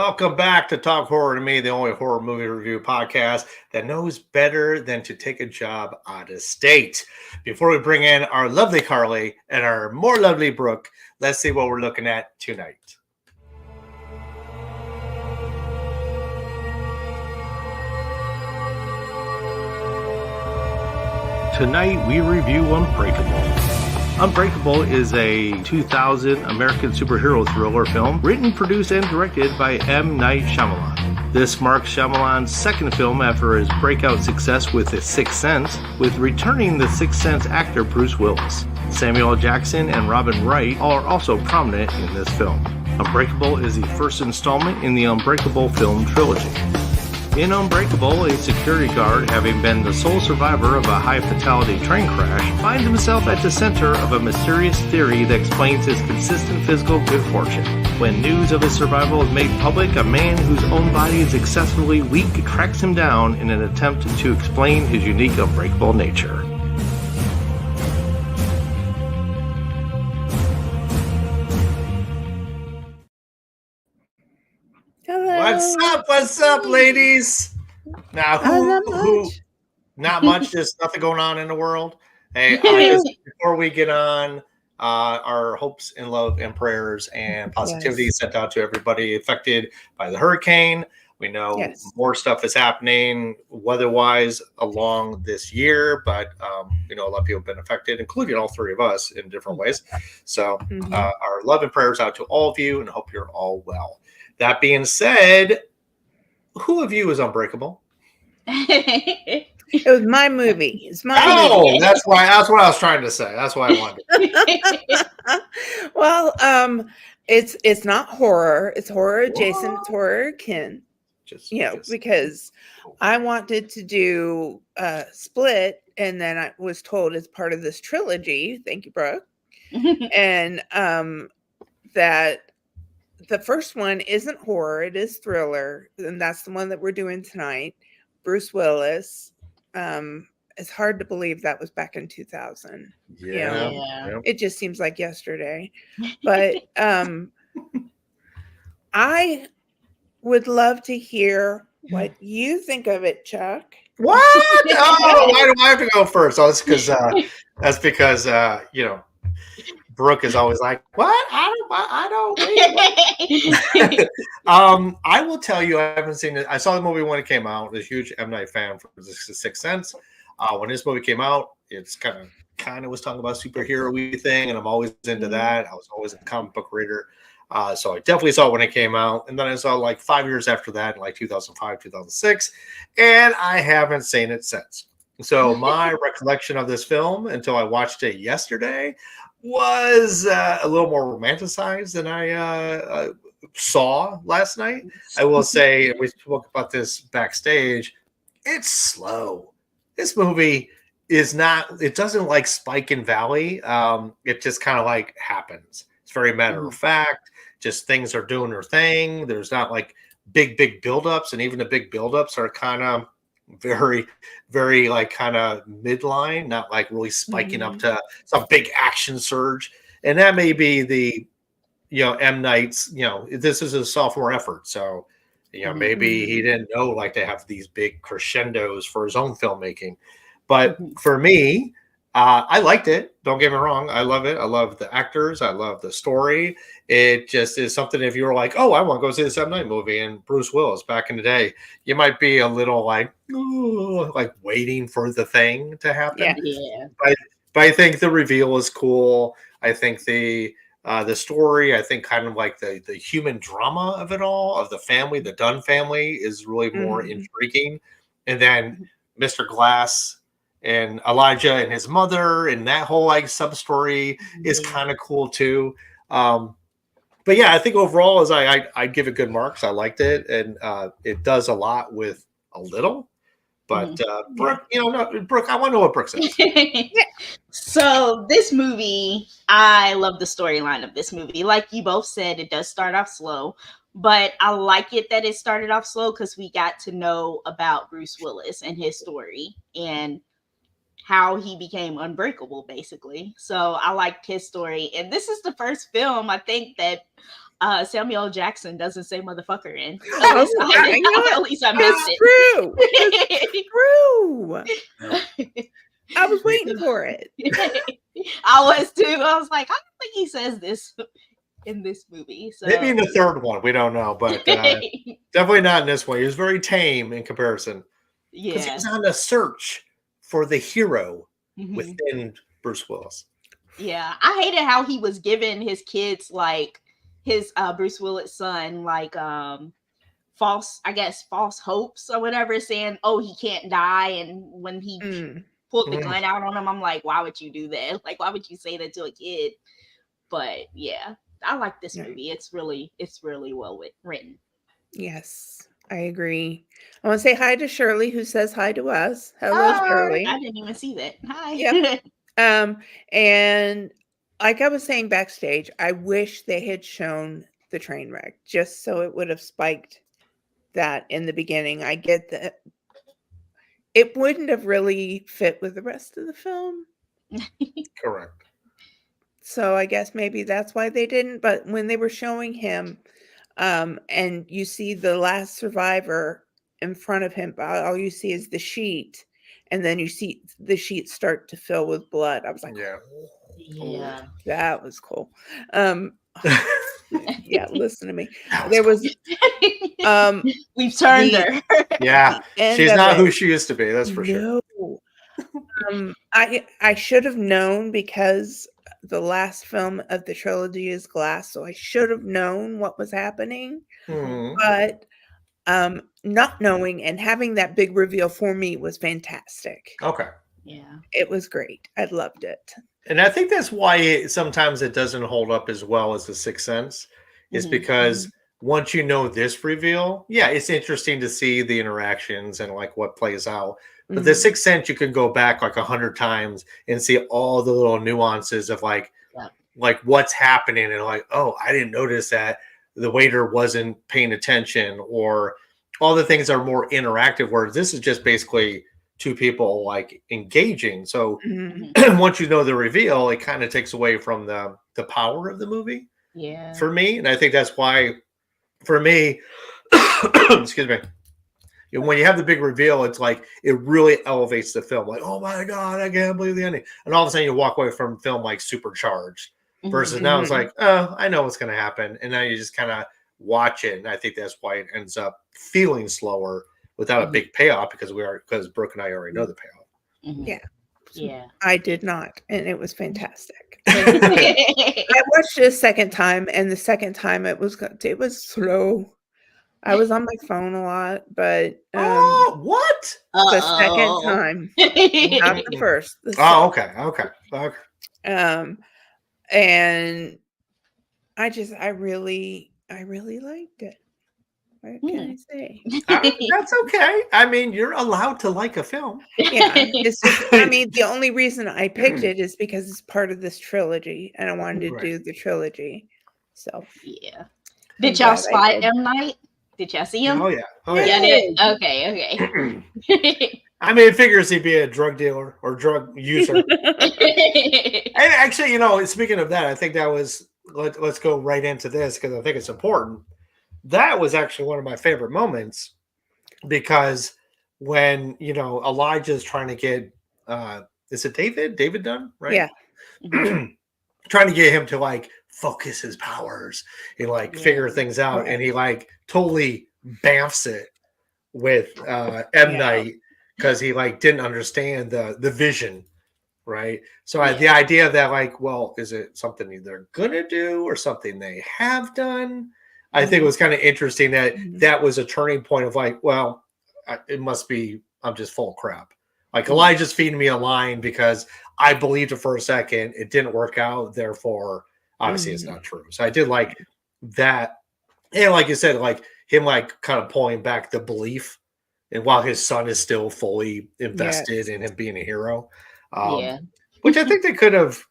Welcome back to Talk Horror to Me, the only horror movie review podcast that knows better than to take a job out of state. Before we bring in our lovely Carly and our more lovely Brooke, let's see what we're looking at tonight. Tonight we review Unbreakable. Unbreakable is a 2000 American superhero thriller film written, produced, and directed by M. Night Shyamalan. This marks Shyamalan's second film after his breakout success with The Sixth Sense, with returning The Sixth Sense actor Bruce Willis. Samuel L. Jackson and Robin Wright are also prominent in this film. Unbreakable is the first installment in the Unbreakable film trilogy. In Unbreakable, a security guard, having been the sole survivor of a high-fatality train crash, finds himself at the center of a mysterious theory that explains his consistent physical good fortune. When news of his survival is made public, a man whose own body is excessively weak tracks him down in an attempt to explain his unique unbreakable nature. Hello. What's up, ladies? Now, not much, just nothing going on in the world. Hey, before we get on, our hopes and love and prayers and positivity sent out to everybody affected by the hurricane. We know more stuff is happening weather-wise along this year, but a lot of people have been affected, including all three of us in different ways. So our love and prayers out to all of you, and hope you're all well. That being said, who of you is Unbreakable? It was my movie. It's my movie. That's what I was trying to say. That's why I wanted. Well, it's not horror. It's horror adjacent. It's horror akin. Because I wanted to do Split, and then I was told it's part of this trilogy. Thank you, Brooke. And that the first one isn't horror, it is thriller, and that's the one that we're doing tonight. Bruce Willis. It's hard to believe that was back in 2000. It just seems like yesterday. But I would love to hear what you think of it, Chuck. What? Oh, why do I have to go first? Oh, that's because Brooke is always like, "What? I don't." I will tell you, I haven't seen it. I saw the movie when it came out. I was a huge M. Night fan for The Sixth Sense. When this movie came out, it's kind of was talking about superhero-y thing, and I'm always into that. I was always a comic book reader, so I definitely saw it when it came out. And then I saw like 5 years after that, in like 2005, 2006, and I haven't seen it since. So my recollection of this film until I watched it yesterday was a little more romanticized than I saw last night. I will say, we spoke about this backstage, it's slow. This movie is not, it doesn't like spike and valley. It just kind of like happens. It's very matter of fact, just things are doing their thing. There's not like big buildups, and even the big buildups are kind of very, very like kind of midline, not like really spiking up to some big action surge. And that may be the, M. Night's, this is a sophomore effort. So, maybe he didn't know like to have these big crescendos for his own filmmaking. But for me, I liked it. Don't get me wrong. I love it. I love the actors. I love the story. It just is something, if you were like, oh, I want to go see this M. Night movie and Bruce Willis back in the day, you might be a little like, ooh, like waiting for the thing to happen. Yeah. But I think the reveal is cool. I think the story, I think kind of like the human drama of it all, of the family, the Dunn family, is really more intriguing. And then Mr. Glass and Elijah and his mother, and that whole like sub story is kind of cool too. But yeah, I think overall, as I give it good marks. I liked it, and it does a lot with a little. But Brooke, Brooke, I want to know what Brooke says. So this movie, I love the storyline of this movie. Like you both said, it does start off slow, but I like it that it started off slow because we got to know about Bruce Willis and his story and how he became unbreakable, basically. So I liked his story. And this is the first film, I think, that Samuel Jackson doesn't say motherfucker in. At least I missed it. It's true. I was waiting for it. I was too. I was like, I don't think he says this in this movie. So maybe in the third one, we don't know, but definitely not in this one. He was very tame in comparison. Because he was on a search for the hero within Bruce Willis. Yeah, I hated how he was giving his kids, like his Bruce Willis son, like false hopes or whatever, saying, "Oh, he can't die," and when he pulled the gun out on him, I'm like, why would you do that? Like, why would you say that to a kid? But yeah, I like this movie. It's really well written. Yes, I agree. I want to say hi to Shirley, who says hi to us. Hello, Shirley. I didn't even see that. Hi. Yep. And like I was saying backstage, I wish they had shown the train wreck just so it would have spiked that in the beginning. I get that it wouldn't have really fit with the rest of the film. Correct. So I guess maybe that's why they didn't. But when they were showing him, and you see the last survivor in front of him, all you see is the sheet, and then you see the sheet start to fill with blood. I was like, yeah, that was cool. Yeah, listen to me. There was we've turned her. Yeah, she's not who she used to be. That's for sure. I should have known, because the last film of the trilogy is Glass, so I should have known what was happening. But not knowing and having that big reveal for me was fantastic. Okay. Yeah, it was great. I loved it. And I think that's why sometimes it doesn't hold up as well as The Sixth Sense, is because once you know this reveal, yeah, it's interesting to see the interactions and like what plays out. But The Sixth Sense, you can go back like 100 times and see all the little nuances of like what's happening, and like, oh, I didn't notice that the waiter wasn't paying attention, or all the things are more interactive, where this is just basically two people like engaging. So once you know the reveal, it kind of takes away from the power of the movie. Yeah. For me, and I think that's why, for me, excuse me, when you have the big reveal, it's like it really elevates the film. Like, oh my god, I can't believe the ending, and all of a sudden you walk away from film like supercharged. Versus now it's like, oh, I know what's going to happen, and now you just kind of watch it, and I think that's why it ends up feeling slower without a big payoff, because Brooke and I already know the payoff. Yeah, I did not, and it was fantastic. I watched it a second time, and the second time it was slow. I was on my phone a lot, but what? The second time, not the first. Okay. And I really liked it. What can I say? That's okay. I mean, you're allowed to like a film. Yeah. I mean, the only reason I picked it is because it's part of this trilogy, and I wanted to do the trilogy. So yeah. Did y'all spy M. Night? Did y'all see him? Oh yeah. Okay. I mean, it figures he'd be a drug dealer or drug user. And actually, speaking of that, I think that was, let's go right into this, because I think it's important. That was actually one of my favorite moments, because when, Elijah's trying to get, is it David Dunn, right? Yeah. Trying to get him to like focus his powers and like figure things out. And he like totally bamfs it with M. Night, because he like didn't understand the vision. Right. So the idea of that, like, well, is it something they're going to do or something they have done? I think it was kind of interesting that was a turning point of like, well, it must be, I'm just full of crap. Like Elijah's feeding me a line because I believed it for a second. It didn't work out. Therefore, obviously it's not true. So I did like that. And like you said, like him, like kind of pulling back the belief, and while his son is still fully invested in him being a hero. Which I think they could have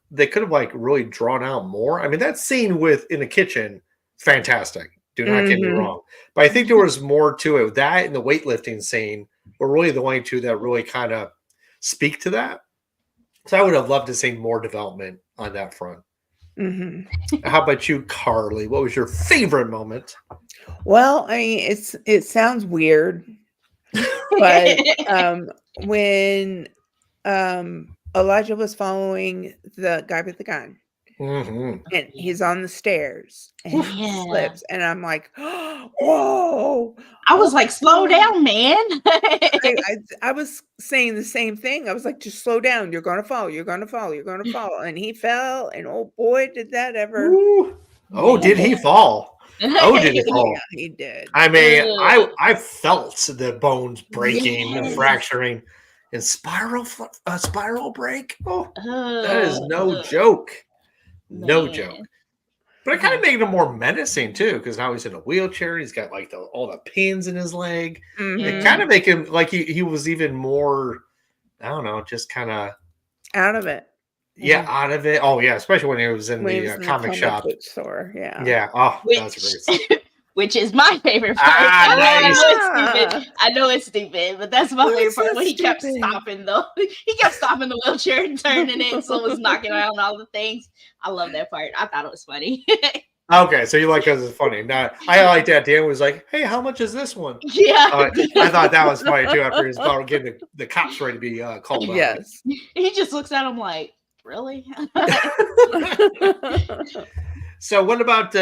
like really drawn out more. I mean, that scene in the kitchen, fantastic. Do not get me wrong. But I think there was more to it. That and the weightlifting scene were really the only two that really kind of speak to that. So I would have loved to see more development on that front. How about you, Carly? What was your favorite moment? Well, I mean, it sounds weird, but when Elijah was following the guy with the gun, and he's on the stairs and he slips, and I'm like, whoa! I was like, slow down, man. I was saying the same thing. I was like, just slow down. You're gonna fall. You're gonna fall. You're gonna fall. And he fell. And oh boy, did that ever! Ooh. Oh, did he fall? Oh, did he fall? Yeah, he did. I mean, I felt the bones breaking and fracturing, and spiral break. Oh, that is no joke. No joke. But it kind of made him more menacing too, because now he's in a wheelchair. He's got like all the pins in his leg. It kind of make him like he was even more, I don't know, just kind of out of it. Yeah, out of it. Oh yeah, especially when he was in the comic shop store. Yeah. Yeah. Oh, that's great. Which is my favorite part. I know it's stupid, but that's my favorite part. When he kept stopping he kept stopping the wheelchair and turning it, so it was knocking around all the things. I love that part. I thought it was funny. Okay, so you like because it's funny. Now I like that Dan was like, "Hey, how much is this one?" Yeah, I thought that was funny too. After he was about getting the cops ready to be called out. Yes, he just looks at him like, "Really?" So, what about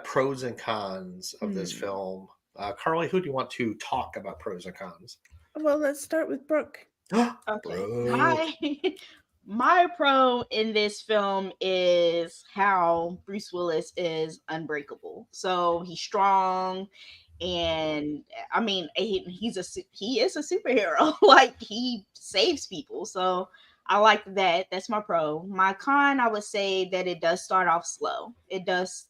pros and cons of this film? Carly, who do you want to talk about pros and cons? Well, let's start with Brooke. Okay. My pro in this film is how Bruce Willis is unbreakable. So he's strong, and I mean, he is a superhero. Like, he saves people. So I like that. That's my pro. My con, I would say that it does start off slow. It does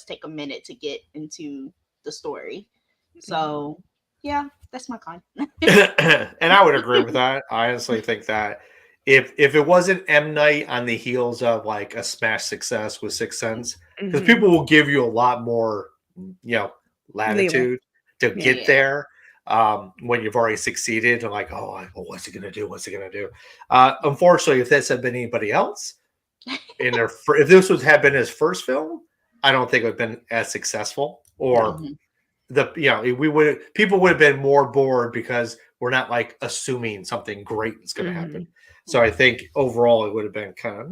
take a minute to get into the story. So yeah, that's my con. And I would agree with that. I honestly think that if it wasn't M. Night on the heels of like a smash success with Sixth Sense, because people will give you a lot more, latitude to get there. When you've already succeeded and like, what's he gonna do? What's he gonna do? Unfortunately, if this had been anybody else, if this had been his first film, I don't think it would have been as successful. Or people would have been more bored because we're not like assuming something great is going to happen. So I think overall it would have been kind of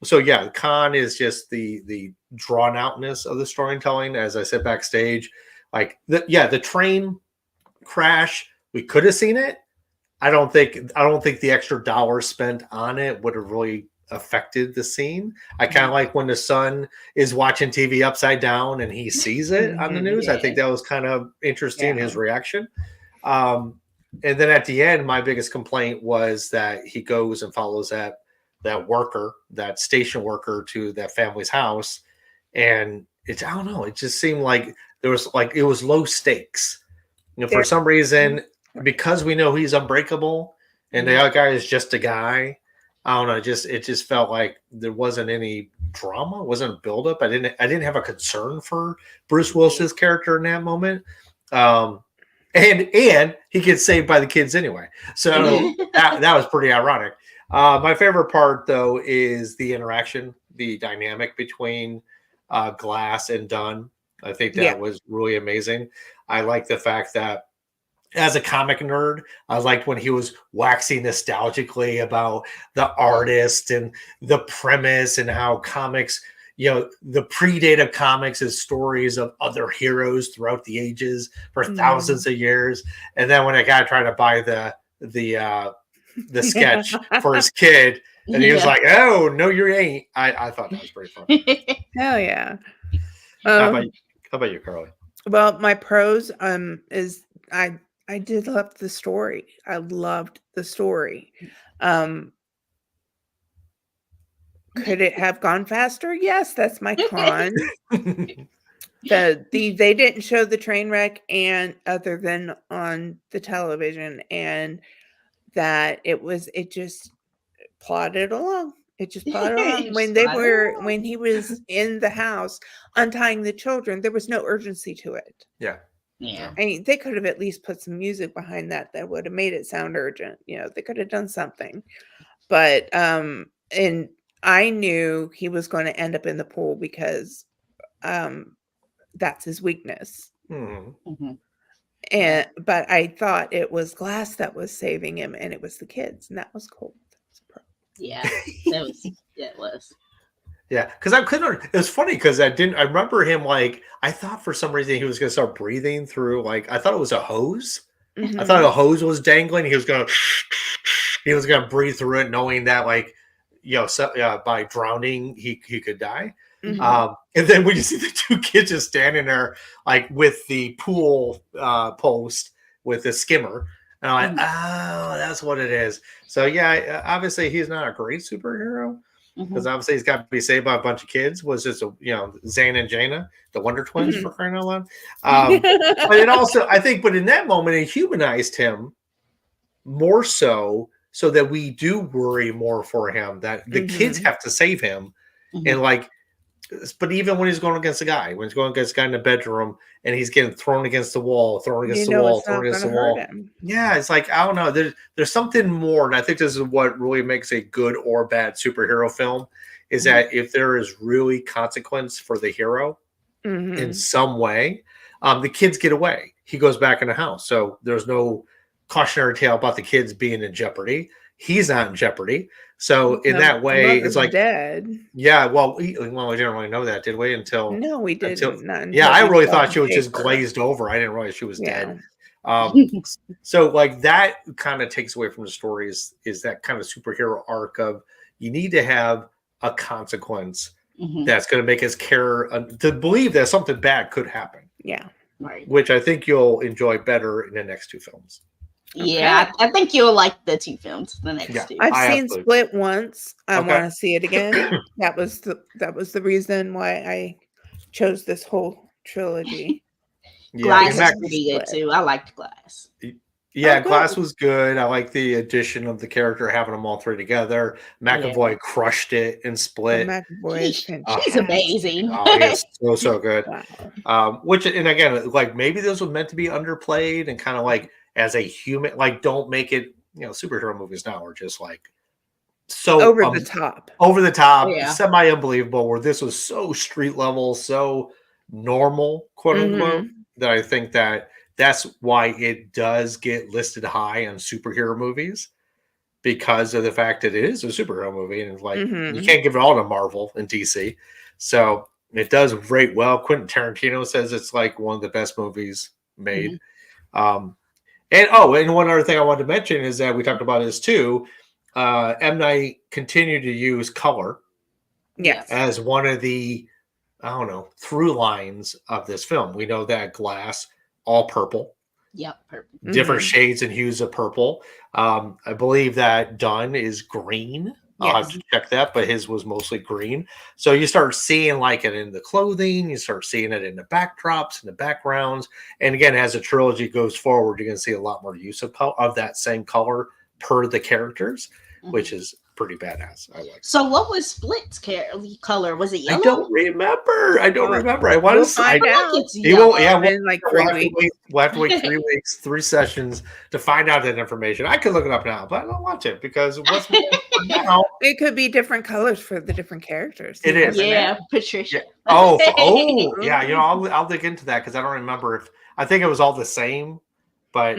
So yeah, the con is just the drawn outness of the storytelling. As I said backstage, like the train crash, we could have seen it. I don't think the extra dollars spent on it would have really affected the scene. I kind of like when the son is watching TV upside down and he sees it on the news. I think that was kind of interesting, his reaction. And then at the end, my biggest complaint was that he goes and follows that station worker to that family's house. And I don't know, it just seemed like there was like, it was low stakes. For some reason, because we know he's unbreakable and the other guy is just a guy. I don't know. It just felt like there wasn't any drama, wasn't a buildup. I didn't have a concern for Bruce Willis's character in that moment. And he gets saved by the kids anyway. So that was pretty ironic. My favorite part though is the interaction, the dynamic between Glass and Dunn. I think that was really amazing. I like the fact that, as a comic nerd, I liked when he was waxing nostalgically about the artist and the premise and how comics, the predate of comics is stories of other heroes throughout the ages for thousands of years. And then when a guy tried to buy the sketch for his kid, and he was like, "Oh no, you ain't." I thought that was pretty fun. Hell yeah. How about you, Carly? Well, my pros is I did love the story. I loved the story. Could it have gone faster? Yes, that's my con. They didn't show the train wreck and other than on the television, and that it just plodded along. It just plodded along. When he was in the house untying the children, there was no urgency to it. Yeah. Yeah. I mean, they could have at least put some music behind that would have made it sound urgent. They could have done something. But and I knew he was going to end up in the pool because that's his weakness. Mhm. But I thought it was Glass that was saving him, and it was the kids, and that was cool. Yeah, it was. Yeah, because I couldn't. It was funny because I remember him like I thought for some reason he was going to start breathing through like I thought it was a hose. I thought a hose was dangling. He was going to breathe through it, knowing that like by drowning he could die. And then when you see the two kids just standing there like with the pool post with the skimmer, and I'm like, oh, that's what it is. So yeah, obviously he's not a great superhero. Because obviously he's got to be saved by a bunch of kids. Was just Zane and Jaina, the Wonder Twins, for crying out loud. But it also, I think, but in that moment, it humanized him more so that we do worry more for him. That the kids have to save him, and like, but even when he's going against a guy, when he's going against a guy in the bedroom, and he's getting thrown against the wall, thrown against the wall, thrown against the wall. Yeah, it's like I don't know. There's something more, and I think this is what really makes a good or bad superhero film is that if there is really consequence for the hero in some way, the kids get away. He goes back in the house, so there's no cautionary tale about the kids being in jeopardy. He's not in jeopardy. So in that way, it's like dead. Yeah, well, we didn't really know that, did we? Until we didn't. I really thought she was just glazed over. I didn't realize she was dead. So like that kind of takes away from the story is that kind of superhero arc of you need to have a consequence that's going to make us care to believe that something bad could happen. Yeah, right. Which I think you'll enjoy better in the next two films. Yeah, I think you'll like the two films. The next two. I've seen Split once. I want to see it again. That was the reason why I chose this whole trilogy. Glass is pretty good too. I liked Glass. Yeah, Glass was good. I like the addition of the character having them all three together. McAvoy crushed it in Split. He's amazing. Oh, he's so good. Wow. Which, and again, like maybe this was meant to be underplayed and kind of like as a human, like don't make it. Superhero movies now are just like so over the top, semi unbelievable. Where this was so street level, so normal, quote unquote, that I think that's why it does get listed high on superhero movies because of the fact that it is a superhero movie. And it's like, you can't give it all to Marvel and DC. So it does rate well. Quentin Tarantino says it's like one of the best movies made. And one other thing I wanted to mention is that we talked about this too. M. Night continued to use color as one of the, through lines of this film. We know that Glass, all purple. Yep, purple. Different shades and hues of purple. I believe that Dunn is green. I'll have to check that, but his was mostly green. So you start seeing like it in the clothing, you start seeing it in the backdrops and the backgrounds. And again, as the trilogy goes forward, you're going to see a lot more use of that same color per the characters, which is pretty badass. I like. So what was Split's color? Was it yellow? I don't remember. I want to find out. He won't. Yeah, we'll have to wait 3 weeks, 3 sessions to find out that information. I could look it up now, but I don't want to because what's now? It could be different colors for the different characters. It is. Yeah, Patricia. Yeah. Yeah. I'll dig into that because I don't remember if I think it was all the same. But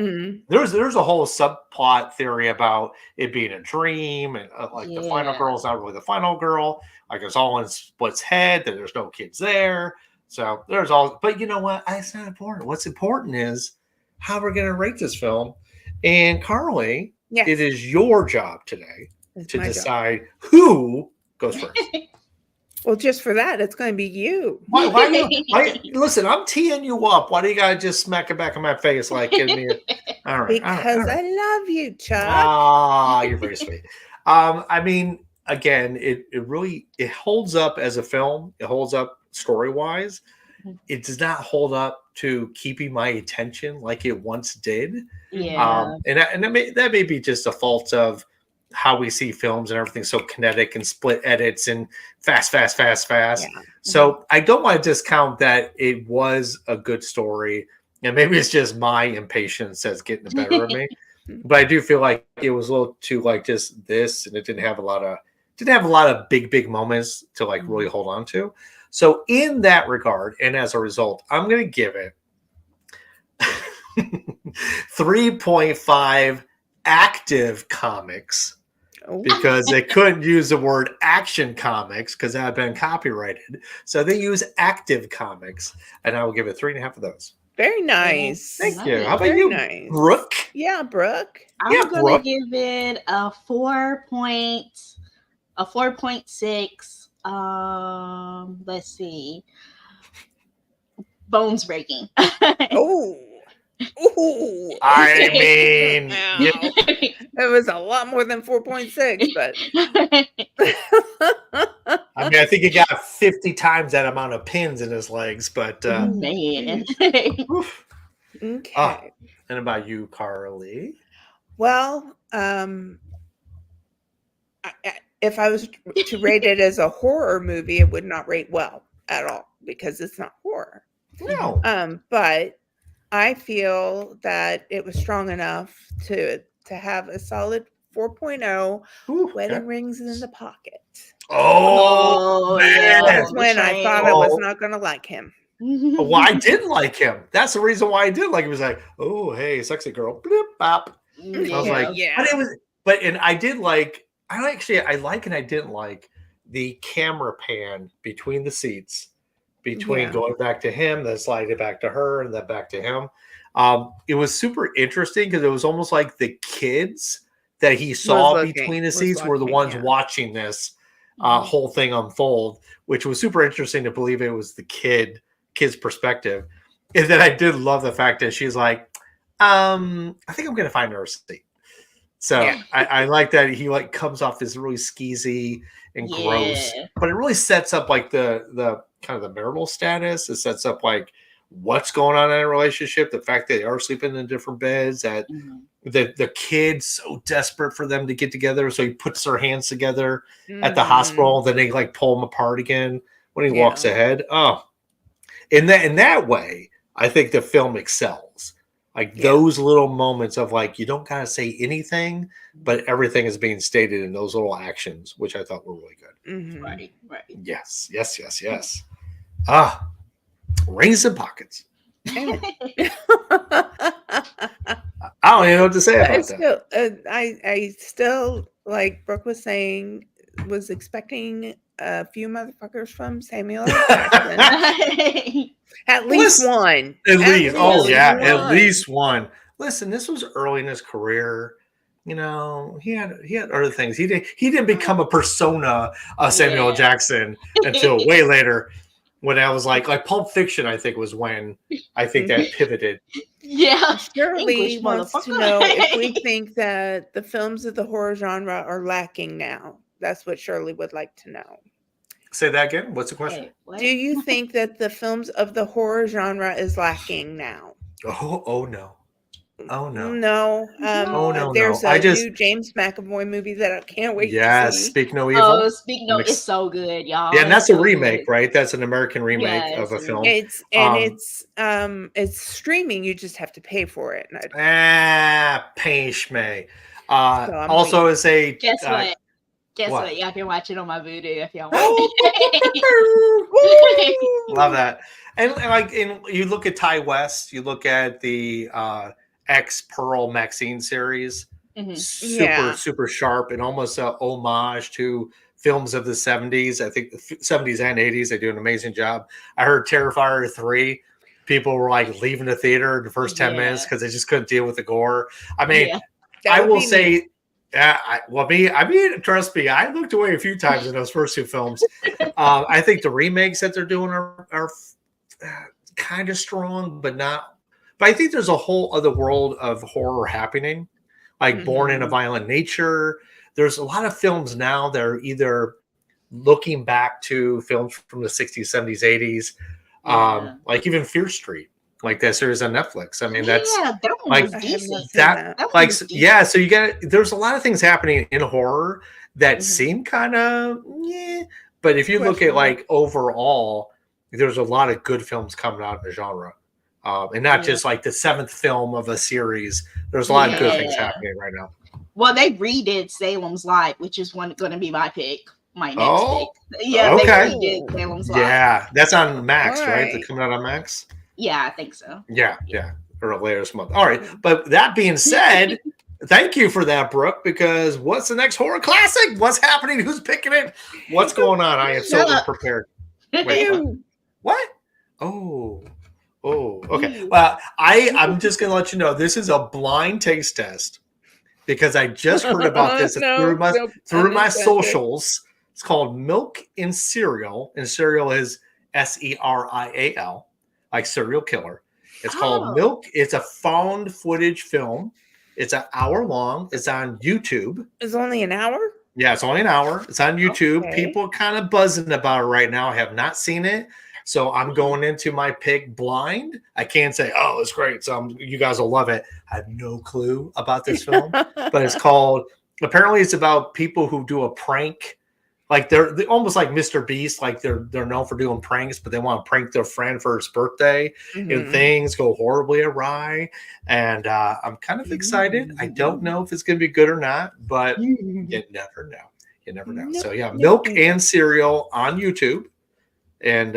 there's a whole subplot theory about it being a dream and the final girl is not really the final girl. Like it's all in Split's head that there's no kids there. So there's all. But you know what? It's not important. What's important is how we're going to rate this film. And Carly, it is your job today to decide who goes first. Well, just for that, it's going to be you. Why listen, I'm teeing you up. Why do you gotta just smack it back in my face like give me all right? Because I love you, Chuck. Ah, you're very sweet. I mean, again, it really holds up as a film. It holds up story-wise. It does not hold up to keeping my attention like it once did. Yeah. And that may be just a fault of how we see films and everything so kinetic and split edits and fast. Yeah. So I don't want to discount that it was a good story. And maybe it's just my impatience that's getting the better of me. But I do feel like it was a little too like just this and it didn't have a lot of didn't have a lot of big moments to like really hold on to. So in that regard, and as a result, I'm going to give it 3.5 active comics because they couldn't use the word action comics because that had been copyrighted. So they use active comics, and I will give it 3.5 of those. Very nice. Thank you. How about you, nice. Brooke? Yeah, Brooke. I'm gonna give it a 4.6. Let's see. Bones breaking. Ooh. I mean, it was a lot more than 4.6, but I mean, I think he got 50 times that amount of pins in his legs, but man. Okay. And about you, Carly? Well, if I was to rate it as a horror movie, it would not rate well at all because it's not horror. No. But I feel that it was strong enough to have a solid 4.0. Wedding rings in the pocket. Oh, man. That's when I thought I was not going to like him. Well, I did like him. That's the reason why I did like him. He was like, oh, hey, sexy girl. Bloop, bop. I was like, and I did like, I like and I didn't like the camera pan between the seats, going back to him, then sliding back to her, and then back to him. It was super interesting because it was almost like the kids that he saw between the seats were the ones watching this whole thing unfold, which was super interesting to believe it was the kid's perspective. And then I did love the fact that she's like, I think I'm going to find her a seat. So I like that he like comes off as really skeezy and gross, but it really sets up like the kind of the marital status. It sets up like what's going on in a relationship, the fact that they are sleeping in different beds, that the kid's so desperate for them to get together, so he puts their hands together at the hospital, then they like pull them apart again when he walks ahead. Oh, in that way, I think the film excels. Like those little moments of like, you don't gotta say anything, but everything is being stated in those little actions, which I thought were really good. Right. Yes. Rings and pockets. I don't even know what to say about that. I still, like Brooke was saying, was expecting a few motherfuckers from Samuel L. Jackson. At least one. At least one. Listen, this was early in his career. You know, he had other things. He didn't become a persona of Samuel L. Jackson until way later. When I was like Pulp Fiction, I think was when I think that pivoted. Yeah. Shirley wants to know if we think that the films of the horror genre are lacking now. That's what Shirley would like to know. Say that again. What's the question? Do you think that the films of the horror genre is lacking now? Oh no. Oh no. No. There's a new James McAvoy movie that I can't wait to see. Speak No Evil. Oh, Speak No, it's so good, y'all. Yeah, and that's a remake, right? That's an American remake of a film. It's streaming. You just have to pay for it. Pay schmay. Also, is a Guess what? Y'all can watch it on my Voodoo if y'all want. Love that. And you look at Ty West, you look at the X Pearl Maxine series, super sharp and almost a homage to films of the 70s. I think the 70s and 80s, they do an amazing job. I heard Terrifier 3, people were like leaving the theater in the first 10 minutes because they just couldn't deal with the gore. I mean, I will say, trust me, I looked away a few times in those first two films. I think the remakes that they're doing are kind of strong, but not. But I think there's a whole other world of horror happening, like Born in a Violent Nature. There's a lot of films now that are either looking back to films from the 60s, 70s, 80s, like even Fear Street. Like that series on Netflix. I mean, that's that one like was decent. So there's a lot of things happening in horror that seem kind of but if you look at like overall, there's a lot of good films coming out in the genre, and not just like the 7th film of a series. There's a lot of good things happening right now. Well, they redid Salem's Lot, which is going to be my pick. My next pick. Yeah, okay. They redid Salem's Lot. Yeah, that's on Max, right? They're Right. coming out on Max. Yeah, I think so. Yeah, or later this month. All right, but that being said, thank you for that, Brooke. Because what's the next horror classic? What's happening? Who's picking it? What's going on? I am so unprepared. Wait, what? Oh, okay. Well, I'm just gonna let you know this is a blind taste test because I just heard about this through my socials. It's called Milk in Cereal, and cereal is Serial, like serial killer. It's called Milk. It's a found footage film. It's an hour long. It's on YouTube. It's only an hour? Yeah, it's only an hour. It's on YouTube. Okay. People kind of buzzing about it right now. I have not seen it. So I'm going into my pick blind. I can't say, oh, it's great. So you guys will love it. I have no clue about this film, but it's called, apparently it's about people who do a prank. Like they're almost like Mr. Beast. Like they're known for doing pranks, but they want to prank their friend for his birthday and things go horribly awry. And I'm kind of excited. I don't know if it's going to be good or not, but you never know. You never know. So yeah, Milk and Cereal on YouTube. And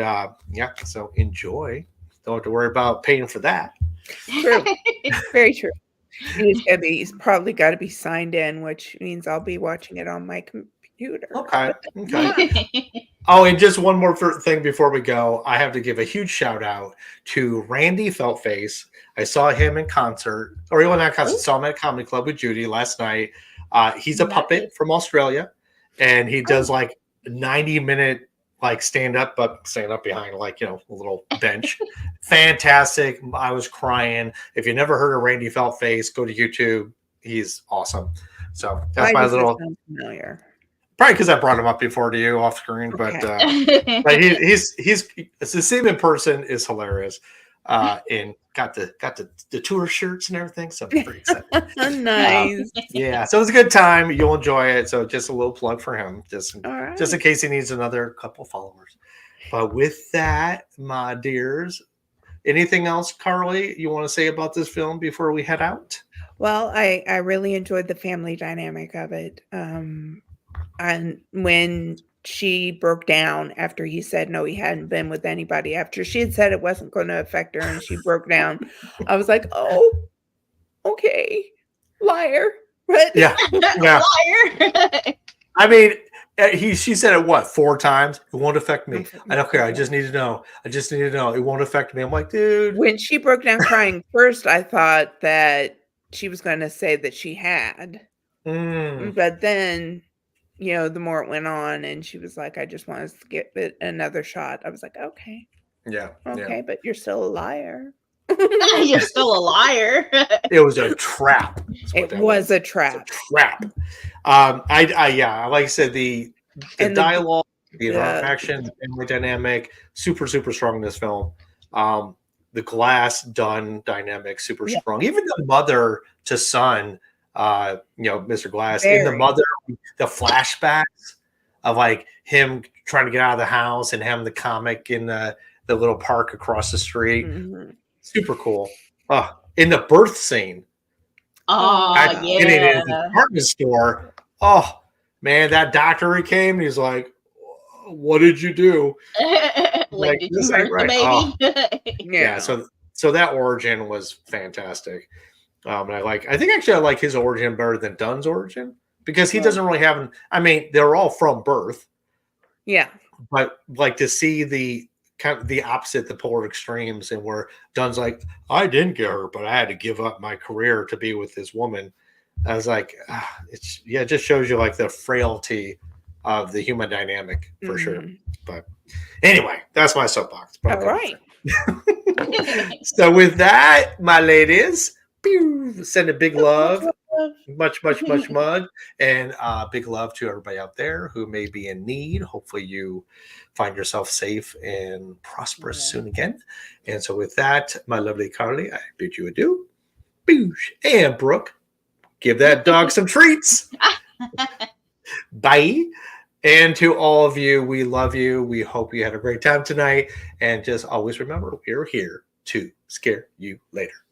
so enjoy. Don't have to worry about paying for that. True. Very true. He's probably got to be signed in, which means I'll be watching it on my computer. Okay. Oh, and just one more thing before we go. I have to give a huge shout out to Randy Feltface. I saw him in concert, or he went on concert. Saw him at Comedy Club with Judy last night. He's a puppet from Australia, and he does like 90-minute like stand up behind like, a little bench. Fantastic. I was crying. If you never heard of Randy Feltface, go to YouTube. He's awesome. So that's my little familiar. Probably because I brought him up before to you off screen, but he's it's the same in person is hilarious. And got the tour shirts and everything. So I'm pretty excited. Nice. Yeah. So it was a good time. You'll enjoy it. So just a little plug for him, just in case he needs another couple followers. But with that, my dears, anything else, Carly, you want to say about this film before we head out? Well, I really enjoyed the family dynamic of it. And when she broke down after he said no, he hadn't been with anybody, after she had said it wasn't going to affect her and she broke down, I was like, oh, okay, liar. But liar. I mean, she said it what 4 times? It won't affect me. I don't care. I just need to know. It won't affect me. I'm like, dude. When she broke down crying first, I thought that she was going to say that she had, but then the more it went on and she was like, I just want to get another shot. I was like, okay. Yeah. Okay, but you're still a liar. You're still a liar. It was a trap. It was a trap. Like I said, the dialogue, the interaction, the family dynamic, super, super strong in this film. The glass done dynamic, super strong. Even the mother to son, Mr. Glass, in the mother, the flashbacks of like him trying to get out of the house and having the comic in the little park across the street. Super cool. In the birth scene. In the department store. Oh man, that doctor he came and he's like, what did you do? Like did you hurt the baby? So that origin was fantastic. And I think actually I like his origin better than Dunn's origin because he doesn't really have they're all from birth. Yeah. But like to see the kind of the opposite, the polar extremes, and where Dunn's like, I didn't get her, but I had to give up my career to be with this woman. I was like, it just shows you like the frailty of the human dynamic for sure. But anyway, that's my soapbox. All right. So with that, my ladies, send a big love, much mud, and big love to everybody out there who may be in need. Hopefully you find yourself safe and prosperous soon again. And so with that, my lovely Carly, I bid you adieu. Boosh. And Brooke, give that dog some treats. Bye. And to all of you, we love you. We hope you had a great time tonight. And just always remember, we're here to scare you later.